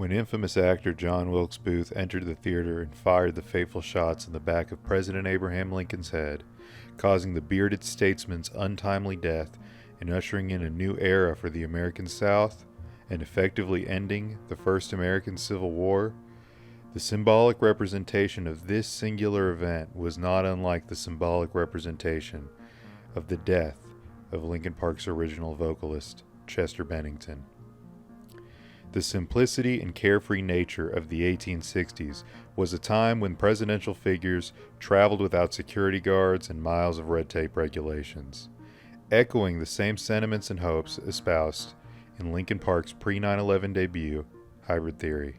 When infamous actor John Wilkes Booth entered the theater and fired the fateful shots in the back of President Abraham Lincoln's head, causing the bearded statesman's untimely death and ushering in a new era for the American South, and effectively ending the first American Civil War, the symbolic representation of this singular event was not unlike the symbolic representation of the death of Linkin Park's original vocalist, Chester Bennington. The simplicity and carefree nature of the 1860s was a time when presidential figures traveled without security guards and miles of red tape regulations, echoing the same sentiments and hopes espoused in Linkin Park's pre-9/11 debut, Hybrid Theory.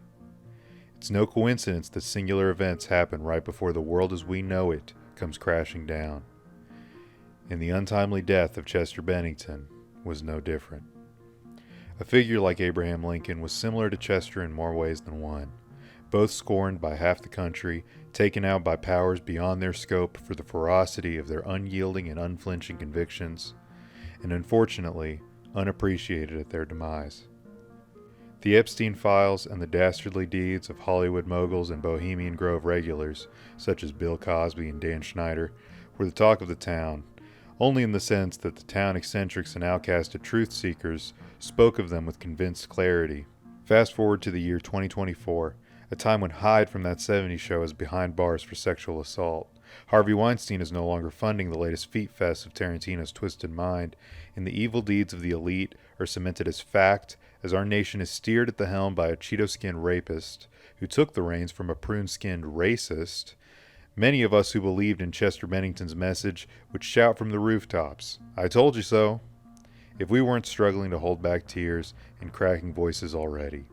It's no coincidence that singular events happen right before the world as we know it comes crashing down. And the untimely death of Chester Bennington was no different. A figure like Abraham Lincoln was similar to Chester in more ways than one, both scorned by half the country, taken out by powers beyond their scope for the ferocity of their unyielding and unflinching convictions, and unfortunately, unappreciated at their demise. The Epstein files and the dastardly deeds of Hollywood moguls and Bohemian Grove regulars, such as Bill Cosby and Dan Schneider, were the talk of the town, only in the sense that the town eccentrics and outcasted truth seekers spoke of them with convinced clarity. Fast forward to the year 2024, a time when Hyde from That 70s Show is behind bars for sexual assault. Harvey Weinstein is no longer funding the latest feet fest of Tarantino's Twisted Mind, and the evil deeds of the elite are cemented as fact as our nation is steered at the helm by a Cheeto-skinned rapist who took the reins from a prune-skinned racist. Many of us who believed in Chester Bennington's message would shout from the rooftops, "I told you so," if we weren't struggling to hold back tears and cracking voices already.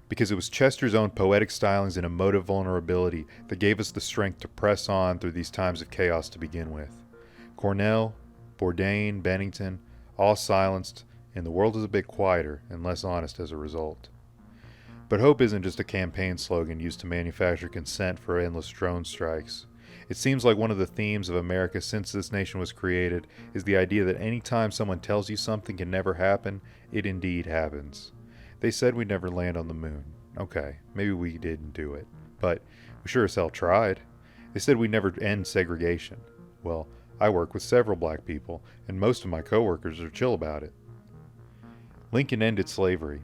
Because it was Chester's own poetic stylings and emotive vulnerability that gave us the strength to press on through these times of chaos to begin with. Cornell, Bourdain, Bennington, all silenced, and the world is a bit quieter and less honest as a result. But hope isn't just a campaign slogan used to manufacture consent for endless drone strikes. It seems like one of the themes of America since this nation was created is the idea that any time someone tells you something can never happen, it indeed happens. They said we'd never land on the moon. Okay, maybe we didn't do it, but we sure as hell tried. They said we'd never end segregation. Well, I work with several black people, and most of my coworkers are chill about it. Lincoln ended slavery.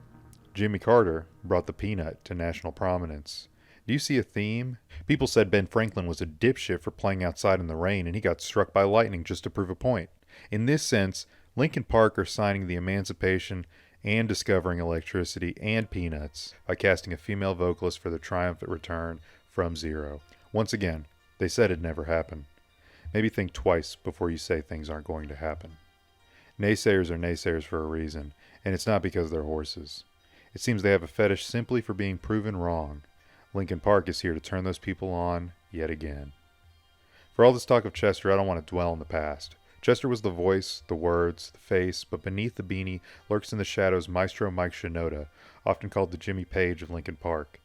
Jimmy Carter brought the peanut to national prominence. Do you see a theme? People said Ben Franklin was a dipshit for playing outside in the rain and he got struck by lightning just to prove a point. In this sense, Linkin Park are signing the emancipation and discovering electricity and peanuts by casting a female vocalist for their triumphant return from zero. Once again, they said it'd never happen. Maybe think twice before you say things aren't going to happen. Naysayers are naysayers for a reason, and it's not because they're horses. It seems they have a fetish simply for being proven wrong. Linkin Park is here to turn those people on yet again. For all this talk of Chester, I don't want to dwell on the past. Chester was the voice, the words, the face, but beneath the beanie lurks in the shadows Maestro Mike Shinoda, often called the Jimmy Page of Linkin Park.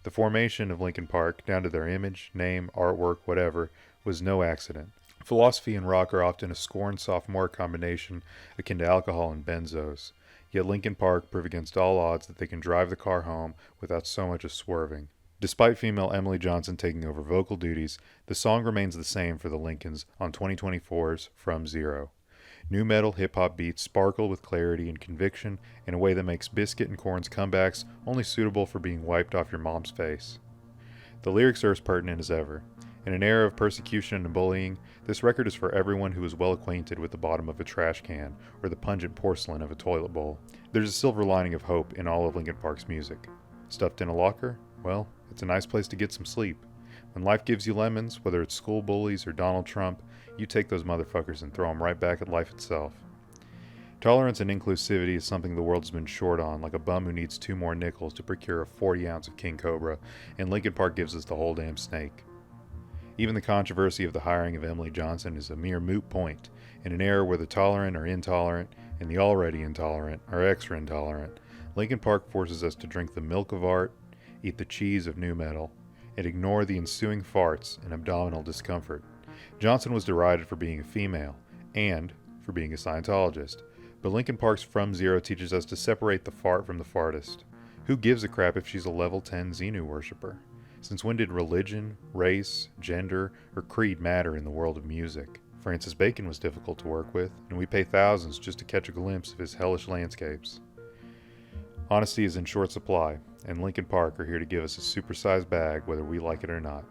The formation of Linkin Park, down to their image, name, artwork, whatever, was no accident. Philosophy and rock are often a scorned sophomore combination akin to alcohol and benzos. Yet Linkin Park prove against all odds that they can drive the car home without so much as swerving. Despite female Emily Johnson taking over vocal duties, the song remains the same for the Lincolns on 2024's From Zero. Nu metal hip-hop beats sparkle with clarity and conviction in a way that makes Biscuit and Korn's comebacks only suitable for being wiped off your mom's face. The lyrics are as pertinent as ever. In an era of persecution and bullying, this record is for everyone who is well acquainted with the bottom of a trash can or the pungent porcelain of a toilet bowl. There's a silver lining of hope in all of Linkin Park's music. Stuffed in a locker? Well, it's a nice place to get some sleep. When life gives you lemons, whether it's school bullies or Donald Trump, you take those motherfuckers and throw them right back at life itself. Tolerance and inclusivity is something the world has been short on, like a bum who needs 2 more nickels to procure a 40 ounce of King Cobra, and Linkin Park gives us the whole damn snake. Even the controversy of the hiring of Emily Johnson is a mere moot point. In an era where the tolerant are intolerant and the already intolerant are extra intolerant, Linkin Park forces us to drink the milk of art, eat the cheese of nu metal, and ignore the ensuing farts and abdominal discomfort. Johnson was derided for being a female and for being a Scientologist, but Linkin Park's From Zero teaches us to separate the fart from the fartist. Who gives a crap if she's a level 10 Xenu worshiper? Since when did religion, race, gender, or creed matter in the world of music? Francis Bacon was difficult to work with, and we pay thousands just to catch a glimpse of his hellish landscapes. Honesty is in short supply, and Linkin Park are here to give us a supersized bag whether we like it or not.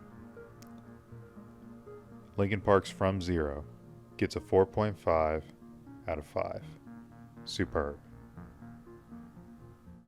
Linkin Park's From Zero gets a 4.5 out of 5. Superb.